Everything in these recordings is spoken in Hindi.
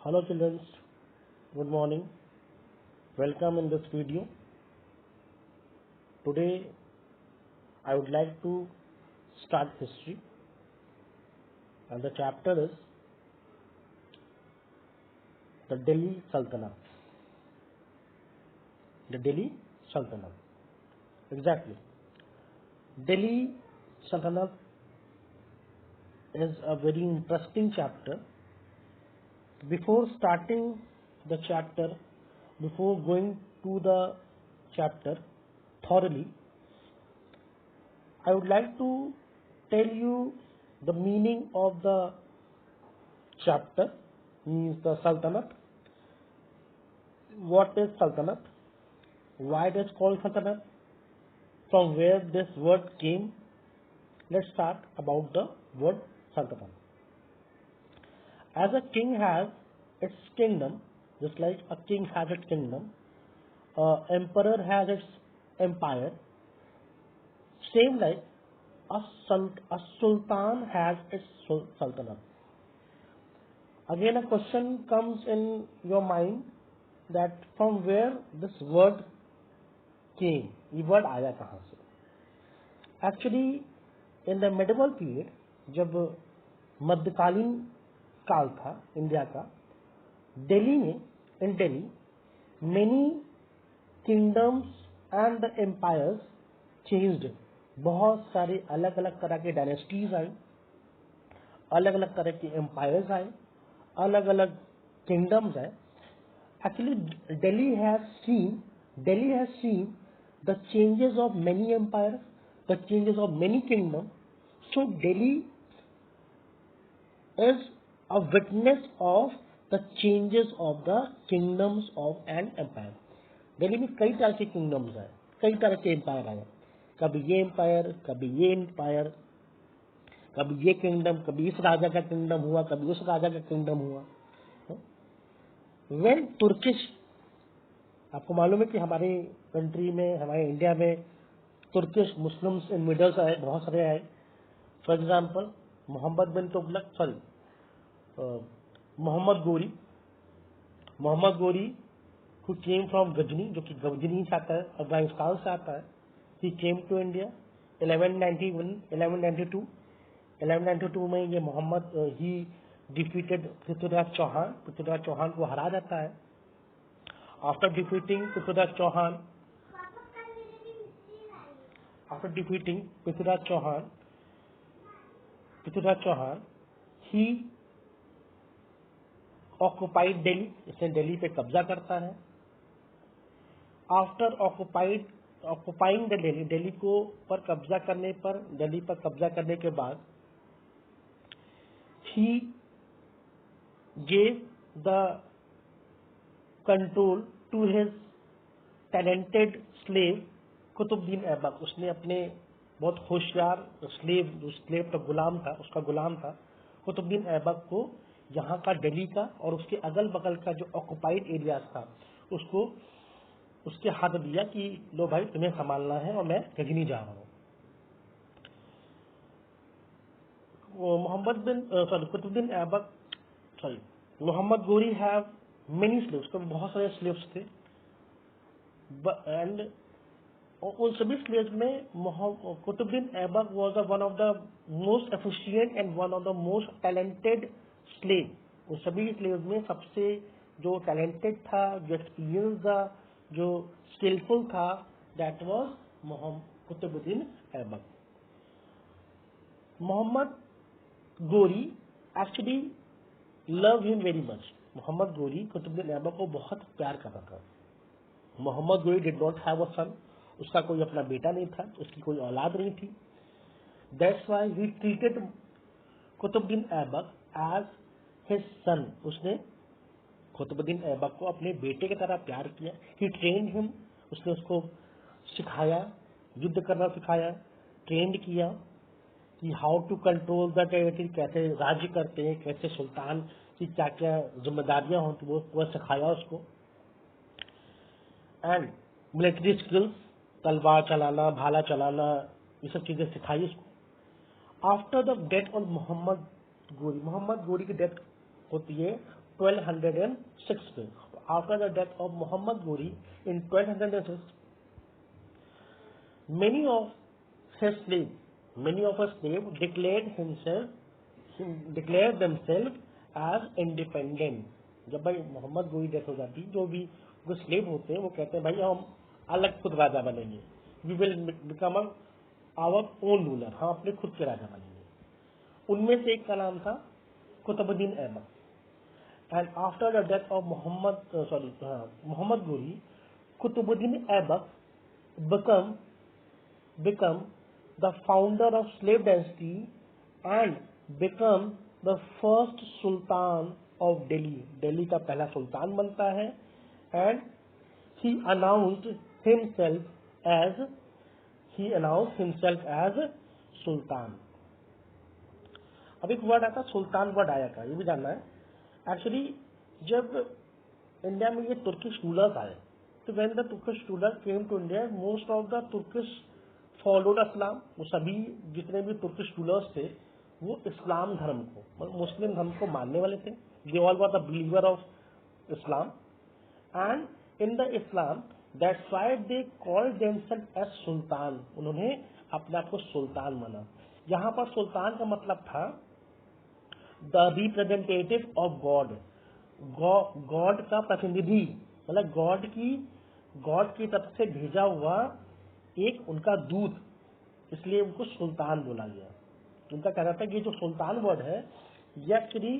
Hello children, good morning. Welcome in this video. Today I would like to start history and the chapter is the Delhi Sultanate. The Delhi Sultanate. Exactly. Delhi Sultanate is a very interesting chapter. Before starting the chapter, before going to the chapter thoroughly, I would like to tell you the meaning of the chapter, means the Sultanate. What is Sultanate? Why it is called Sultanate? From where this word came? Let's start about the word Sultanate. As a king has its kingdom, just like a king has its kingdom, emperor has its empire, same like a sultan has its sultanate. Again a question comes in your mind that from where this word came, ये word आया कहाँ से? Actually in the medieval period, जब मध्यकालीन काल था इंडिया का, दिल्ली में, in Delhi, many kingdoms and the empires changed. बहुत सारे अलग अलग तरह के डायनेस्टीज आई, अलग अलग तरह के एम्पायर्स आए, अलग अलग किंगडम्स आए. Actually, Delhi has seen the changes of many empires, the changes of many kingdoms. So Delhi is a witness of the changes of the kingdoms of an empire. Delhi में कई तरह के किंगडम्स आए, कई तरह के एम्पायर आए. कभी ये एम्पायर, कभी ये एम्पायर, कभी ये किंगडम, कभी इस राजा का किंगडम हुआ, कभी उस राजा का किंगडम हुआ. वेन तुर्किश, आपको मालूम है कि हमारे कंट्री में, हमारे इंडिया में तुर्किश मुस्लिम्स इन्वेडर्स आए, बहुत सारे आए. For example Mohammad bin Tughlaq, Mohammad Ghori who came from Ghazni, जो कि गजनी से आता है, अफगानिस्तान से आता है. He came to India 1192 में ये मोहम्मद he defeated पृथ्वीराज चौहान को हरा जाता है. After defeating Prithviraj Chauhan he occupied Delhi, इसने दिल्ली पे कब्जा करता है. आफ्टर ऑक्युपाइंग द दिल्ली को पर कब्जा करने के बाद ही gave the control to his talented slave Qutbuddin Aibak. उसने अपने बहुत होशियार स्लेव का गुलाम था, उसका गुलाम था कुतुबुद्दीन ऐबक को यहाँ का दिल्ली का और उसके अगल बगल का जो ऑक्युपाइड एरिया था उसको उसके हाथ दिया कि लो भाई तुम्हें संभालना है और मैं गजनी जा रहा हूँ. Mohammad Ghori have many slaves, तो बहुत सारे स्लेव्स थे. एंड उन सभी स्लेव्स में Qutbuddin Aibak was one of the most efficient and one of the most talented slave. उन सभी स्लेव्स में सबसे जो टैलेंटेड था, जो एक्सपीरियंस था, जो स्किलफुल था, that was Qutbuddin Aibak. Muhammad Ghori actually love him very much. Muhammad Ghori Qutbuddin Aibak को बहुत प्यार करता था. Mohammad Ghori did not have a सन, उसका कोई अपना बेटा नहीं था, उसकी कोई औलाद नहीं थी. That's why he treated Qutbuddin Aibak as his son. उसने कुतुबुद्दीन ऐबक को अपने बेटे की तरह प्यार किया. ही ट्रेन्ड हिम, उसने उसको सिखाया, युद्ध करना सिखाया, ट्रेंड किया कि how to control the territory, कैसे राज्य करते हैं, कैसे सुल्तान की क्या क्या जिम्मेदारियां होती वो सिखाया उसको. एंड मिलिट्री स्किल्स, तलवार चलाना, भाला चलाना, ये सब चीजें सिखाई उसको. After the death of Muhammad Ghori की डेथ होती है 1206 में. After the death of Muhammad Ghori in 1206, many of his slaves declared themselves as independent. जब भाई मोहम्मद गोरी डेथ हो जाती, जो भी जो स्लेव होते हैं वो कहते हैं भाई हम अलग खुद राजा बनेंगे, we will become our own ruler, हम अपने खुद के राजा बनेंगे. उनमें से एक का नाम था Qutbuddin Aibak. And after the death of Muhammad Ghori, Qutbuddin Aibak become the founder of slave dynasty and become the first sultan of Delhi. Delhi का पहला सुल्तान बनता है. and he announced himself as सुल्तान. अब एक वर्ड आता है सुल्तान, वर्ड आया का ये भी जानना है. एक्चुअली जब इंडिया में ये तुर्किश रूलर्स आए, तो when the Turkish ruler came to India, most of the Turkish followed Islam. वो सभी जितने भी तुर्किश रूलर्स थे वो इस्लाम धर्म को, मुस्लिम धर्म को मानने वाले थे. They all were the believer of Islam. And in the Islam that's why they called themselves as sultan. उन्होंने अपने आप को सुल्तान माना. यहाँ पर सुल्तान का मतलब था the representative of God. God का प्रतिनिधि, मतलब गॉड की तरफ से भेजा हुआ एक उनका दूत, इसलिए उनको सुल्तान बोला गया. उनका कहना था कि जो सुल्तान वर्ड है ये एक्चुअली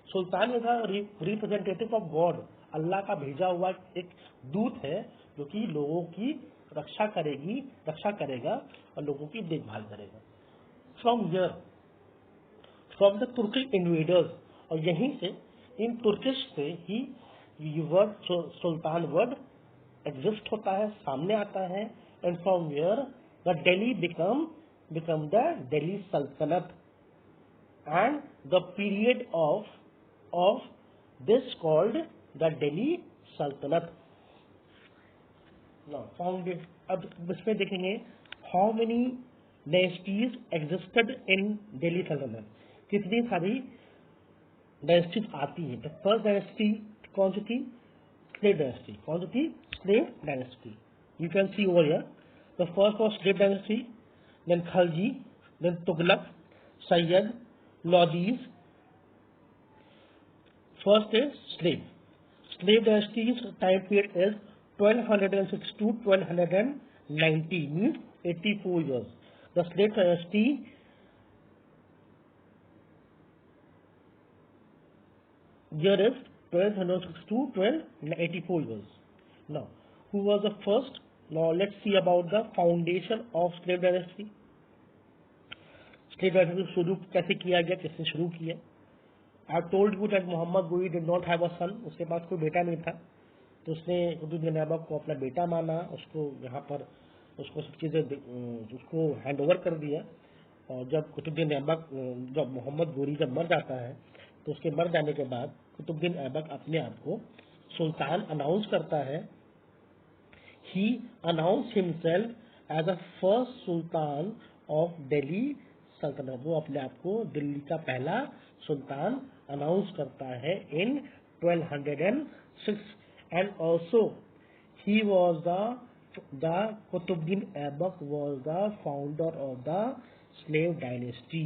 सुल्तान का रिप्रेजेंटेटिव ऑफ गॉड, अल्लाह का भेजा हुआ एक दूत है जो कि लोगों की रक्षा करेगा और लोगों की देखभाल करेगा. फ्रॉम द तुर्किश इन्वेडर्स, और यहीं से इन तुर्किश से ही वर्ड सुल्तान वर्ड एग्जिस्ट होता है, सामने आता है. And from where the Delhi become the Delhi सल्तनत. And the period of this called the Delhi सल्तनत. फाउंडेड. अब इसमें देखेंगे how many dynasties existed in Delhi सल्तनत. कितनी सारी डायनेस्टीज आती है. द फर्स्ट डायनेस्टी कौन सी थी? Slave dynasty. कौन सी थी? Slave dynasty. You can see over here. The first was slave dynasty, then Khalji, then Tughlaq, Sayyid, Lodis. First is slave. Slave dynasty's time period is 1206 to 1290, means 84 years. The slave dynasty year is 1206 to 1284 years. Now, who was the first? Now, let's see about the foundation of slave dynasty. Slave dynasty शुरू कैसे किया गया, किसने शुरू किया? I have told you that Muhammad Ghori did not have a son. उसके पास कोई बेटा नहीं था, तो उसने कुतुबुद्दीन ऐबक को अपना बेटा माना. उसको यहाँ पर उसको सब चीजें उसको हैंड ओवर कर दिया. और जब कुतुबुद्दीन ऐबक जब मोहम्मद गोरी जब मर जाता है, तो उसके मर जाने के बाद कुतुबुद्दीन ऐबक अपने आप को सुल्तान अनाउंस करता है. He announce himself as a first sultan of Delhi सल्तनत. वो अपने आप को दिल्ली का पहला सुल्तान अनाउंस करता है in 1206. And also he was the Qutbuddin Aibak was the founder of the slave dynasty.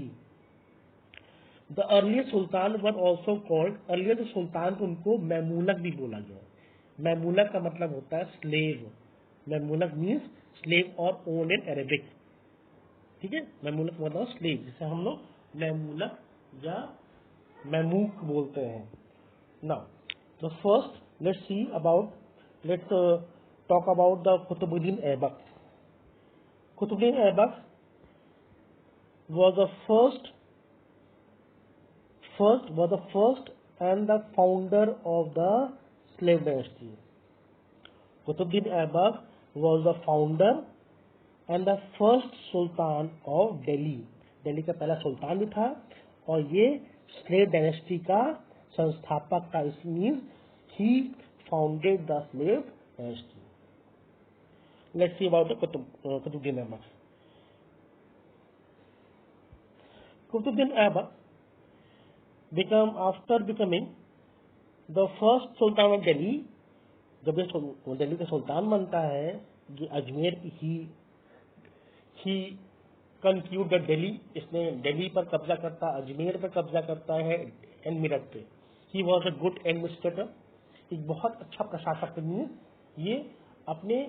The earlier sultan were also called, earlier जो सुल्तान थे उनको मैमूलक भी बोला गया. मैमूलक का मतलब होता है स्लेव. मैमूलक मीन्स स्लेव और ओन इन अरेबिक. ठीक है, मैमूलक मतलब स्लेव, जिसे हम लोग मैमूलक या मैमूक बोलते हैं. Now the first let's talk about the Qutbuddin Aibak. Qutbuddin Aibak was the first and the founder of the slave dynasty. Qutbuddin Aibak was the founder and the first sultan of Delhi. Delhi का पहला सुल्तान भी था और ये स्लेव डायनेस्टी का संस्थापक था. It means he founded the slave dynasty. Let's see about the Qutbuddin Aibak. Qutbuddin Aibak after becoming the first sultan of Delhi, जब ये दिल्ली का सुल्तान बनता है, ये Ajmer he conclude the Delhi, इसने दिल्ली पर कब्जा करता, अजमेर पर कब्जा करता है एंड मेरठ पे। He was a good administrator, एक बहुत अच्छा प्रशासक मीन ये अपने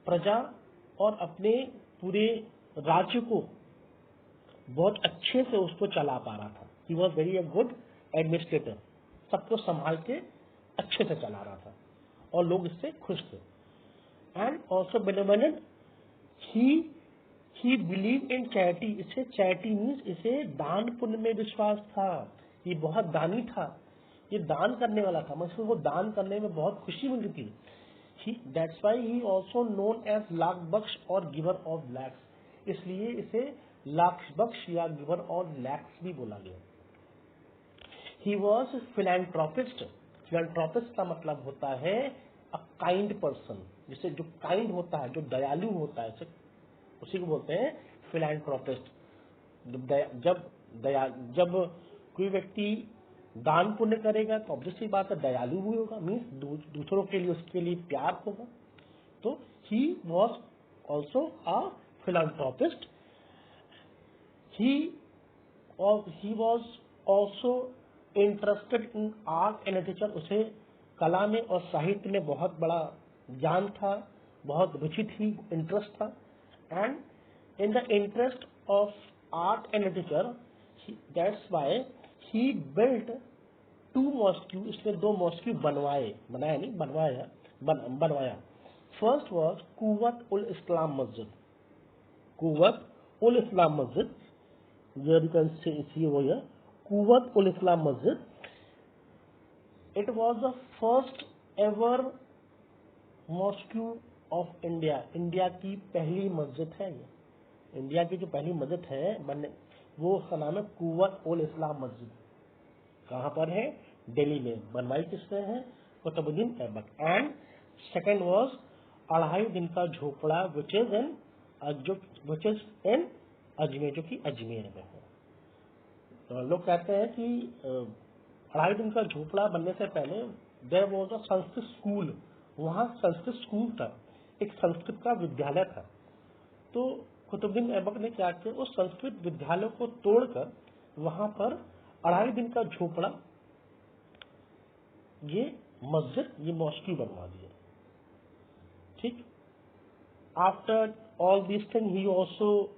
प्रजा और अपने पूरे राज्य को बहुत अच्छे से उसको चला पा रहा था। He was very a good administrator, सबको संभाल के अच्छे से चला रहा था और लोग इससे खुश थे। And also benevolent, he believe in charity, इसे चैरिटी मीन्स इसे दान पुण्य में विश्वास था, ये बहुत दानी था, ये दान करने वाला था, मतलब वो दान करने में बहुत खुशी मिलती थी। That's why he also known as lakh बख्श और गिवर ऑफ लैक्स, इसलिए इसे लाख बख्श या गिवर ऑफ लैक्स भी बोला गया। He was philanthropist, philanthropist का मतलब होता है अ काइंड पर्सन, जिसे जो काइंड होता है, जो दयालु होता है, उसी को बोलते हैं फिलैंथ्रोपिस्ट। जब कोई व्यक्ति दान पुण्य करेगा तो ऑब्वियसली बात है दयालु भी होगा, मीन्स दूसरों के लिए उसके लिए प्यार होगा। तो he was also a philanthropist. He was also interested in art and literature, उसे कला में और साहित्य में बहुत बड़ा ज्ञान था, बहुत रुचि थी, इंटरेस्ट था। And in the interest of art and literature, that's why he built 2 mosque, इसने 2 मॉस्क्यू बनवाया। फर्स्ट वॉज कुव्वत उल इस्लाम मस्जिद, कुव्वत उल इस्लाम मस्जिद, कुव्वत उल इस्लाम मस्जिद। It was the first ever mosque of India, India की पहली मस्जिद है ये, इंडिया की जो पहली मस्जिद है वो उसका नाम है कुव्वत उल इस्लाम मस्जिद। कहाँ पर है? दिल्ली में। बनवाई किसने है? Qutbuddin Aibak. And second was 2.5 दिन का झोपड़ा विच इज इन अजमेर, जो कि अजमेर में है। तो लोग कहते हैं कि 2.5 दिन का झोपड़ा बनने से पहले there was a Sanskrit school, वहाँ संस्कृत स्कूल था, एक संस्कृत का विद्यालय था। तो कुतुबुद्दीन ऐबक ने क्या किया, उस संस्कृत विद्यालय को तोड़कर वहां पर 2.5 दिन का झोपड़ा, ये मस्जिद, ये मॉस्क्यू बनवा दिया। ठीक। After all this thing he also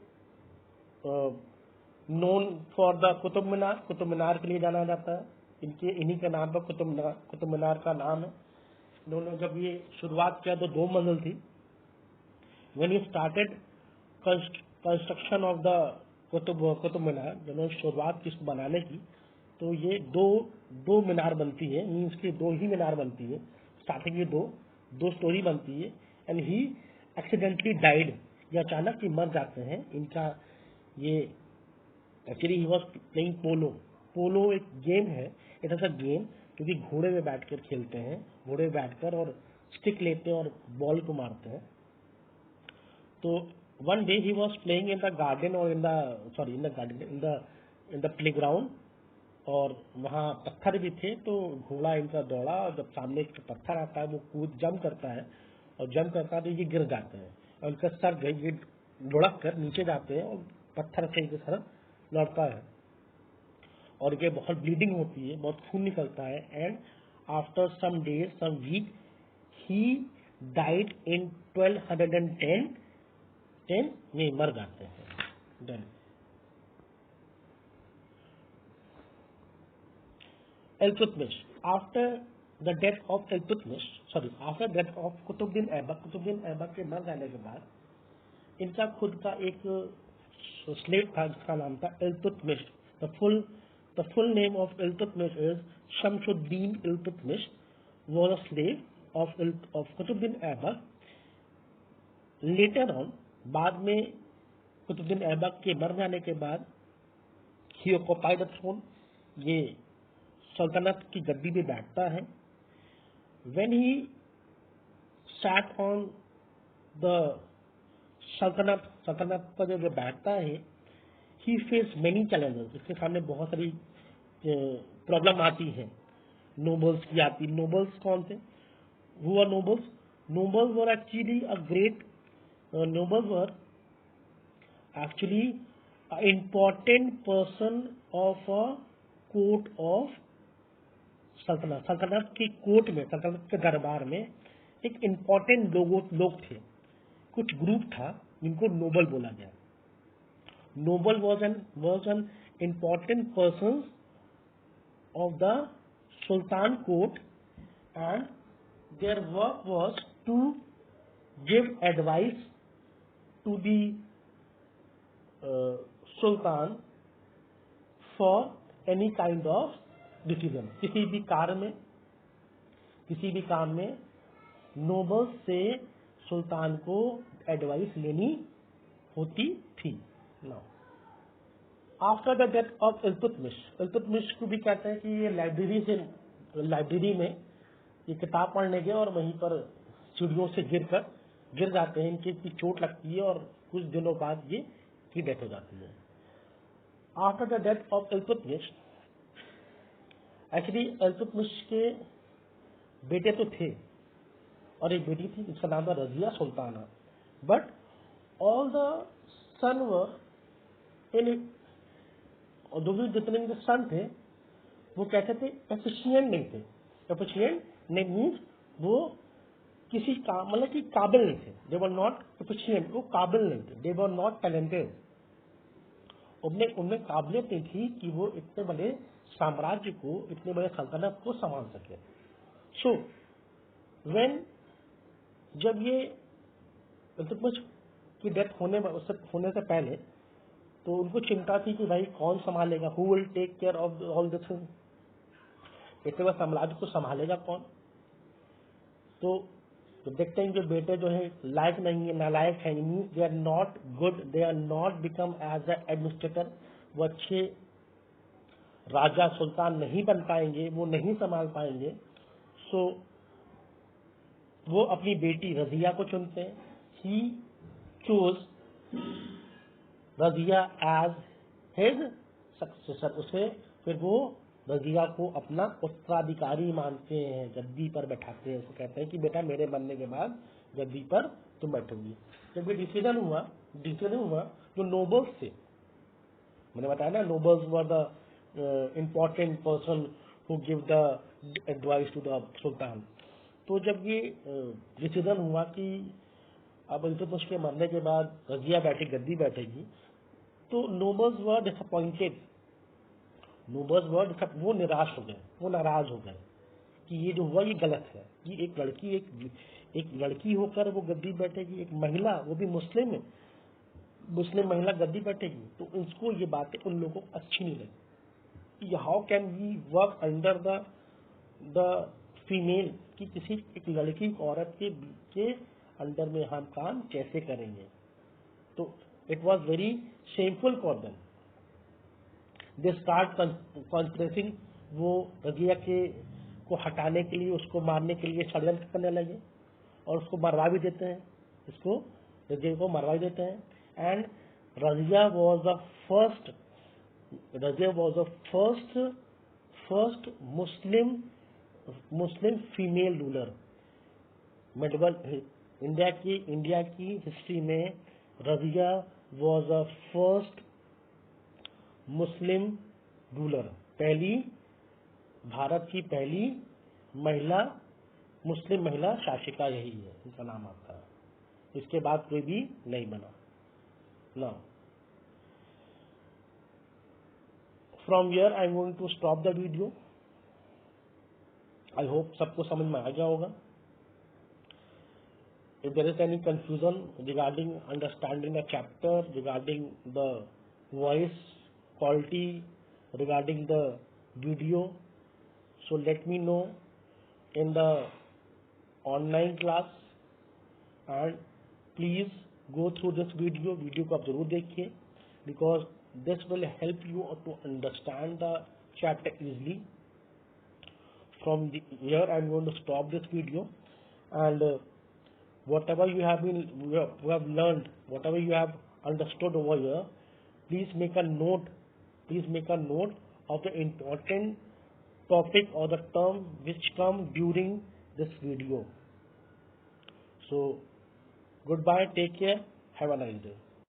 known for the Qutub Minar, Qutub Minar के लिए जाना जाता है, इन्हीं के नाम पर कुतुब मीनार का नाम है। इन्होंने जब ये शुरुआत किया तो 2 मंजिल थी। When he started construction of the Qutub Minar, जब उन्होंने शुरुआत की बनाने की, तो ये दो मीनार बनती है, मीन्स की 2 ही मीनार बनती है। स्टार्टिंग में दो स्टोरी बनती है। एंड ही एक्सीडेंटली डाइड, ये अचानक ही मर जाते हैं। इनका ये एक्चुअली ही वॉज प्लेइंग पोलो एक गेम है, इट इज अ गेम जो कि घोड़े में बैठकर खेलते हैं, घोड़े में बैठकर और स्टिक लेते हैं और बॉल को मारते हैं। तो one day he was playing in the garden और इन द प्लेग्राउंड, और वहाँ पत्थर भी थे। तो घोड़ा इनका दौड़ा और जब सामने एक पत्थर आता है वो जंप करता है, और जंप करता है तो ये गिर जाते हैं और उनका सर ये लुढ़क कर नीचे जाते हैं और पत्थर से इनके सर लड़ता है और ये बहुत ब्लीडिंग होती है, बहुत खून निकलता है। And after some days some week he died in 1210, ये मर जाते हैं। Then Iltutmish, after the death of Qutbuddin Aibak के मर जाने के बाद इनका खुद का एक स्लेव था जिसका नाम था Iltutmish. The full name of Iltutmish is Shamsuddin Iltutmish, was a slave of Qutbuddin Aibak. Later on, बाद में कुतुबुद्दीन ऐबक के मर जाने के बाद, ही ऑक्युपाइड द थ्रोन, ये सल्तनत की गद्दी पे बैठता है। When he sat on the सल्तनत पर जब बैठता है, ही फेस मेनी चैलेंजेस, इसके सामने बहुत सारी प्रॉब्लम आती है, नोबल्स की आती। नोबल्स कौन थे? Who are nobles? Nobles were actually an important person of a court of सल्तनत। सल्तनत की कोर्ट में, सल्तनत के दरबार में एक इम्पोर्टेंट लोग थे, कुछ ग्रुप था जिनको नोबल बोला गया। Noble was an important person of the Sultan court, and their work was to give advice to the Sultan for any kind of decision। किसी भी काम में नोबल्स से सुल्तान को एडवाइस लेनी होती थी। Now after the death of Iltutmish को भी कहते हैं कि ये लाइब्रेरी में ये किताब पढ़ने गए और वहीं पर सीढ़ियों से गिर जाते हैं, इनकी चोट लगती है और कुछ दिनों बाद ये की डेथ हो जाती है। After the death of Iltutmish, actually Iltutmish के बेटे तो थे और एक बेटी थी जिसका नाम था Razia Sultana, but all the son were in, और जितने भी सन थे वो कहते थे एफिशिएंट नहीं थे। एफिशिएंट नहीं मीन्स वो किसी काम मतलब कि काबिल नहीं थे। दे वर नॉट एफिशिएंट, वो काबिल नहीं थे। दे वर नॉट टैलेंटेड, उनमें काबिलियत नहीं थी कि वो इतने बड़े साम्राज्य को, इतने बड़े सल्तनत को संभाल सके। सो व्हेन, जब ये इल्तुतमिश की डेथ होने से पहले तो उनको चिंता थी कि भाई कौन संभालेगा, who will take care of all this thing, इतने बड़े साम्राज्य को संभालेगा कौन। तो देखते हैं कि बेटे जो है लायक नहीं है, नालायक है, they are not good, they are not become as a administrator, वो अच्छे राजा सुल्तान नहीं बन पाएंगे, वो नहीं संभाल पाएंगे। सो वो अपनी बेटी रजिया को चुनते हैं। He choose Razia as his successor, उसे फिर वो रजिया को अपना उत्तराधिकारी मानते हैं, गद्दी पर बैठाते हैं। उसको कहते हैं कि बेटा मेरे बनने के बाद गद्दी पर तुम बैठोगी। जब ये डिसीजन हुआ जो नोबल्स थे, मैंने बताया ना, nobles were the important person who give the advice to the sultan. तो जब ये डिसीजन हुआ कि अब इल्तुतमिश के मरने के बाद रजिया गद्दी बैठेगी, तो नोबल्स वर डिसअपॉइंटेड, वो निराश हो गए, वो नाराज हो गए कि ये जो हुआ ये गलत है। कि एक लड़की होकर वो गद्दी बैठेगी, एक महिला, वो भी मुस्लिम महिला गद्दी बैठेगी। तो इसको ये बातें उन लोगों को अच्छी नहीं लगी। How can we work under the female, कि किसी एक लड़की औरत के अंडर में हम काम कैसे करेंगे। तो it was very shameful for them. They start conferencing, वो रजिया को हटाने के लिए, उसको मारने के लिए षड्यंत्र करने लगे और उसको मरवा भी देते हैं, रजिया को मरवा देते हैं। And Razia was the first Muslim female ruler. Medieval India की हिस्ट्री में Razia was the first Muslim ruler, Bharat की पहली मुस्लिम महिला शासिका यही है, इनका नाम आता है। इसके बाद कोई भी नहीं बना। Now from here I am going to stop the video. I hope सबको समझ में आ गया होगा। If there is any confusion regarding understanding the chapter, regarding the voice quality, regarding the video, so let me know in the online class, and please go through this video को आप जरूर देखिए, because this will help you to understand the chapter easily. From here I am going to stop this video, and whatever you have learned, whatever you have understood over here, please make a note of the important topic or the term which come during this video. So goodbye, take care, have a nice day.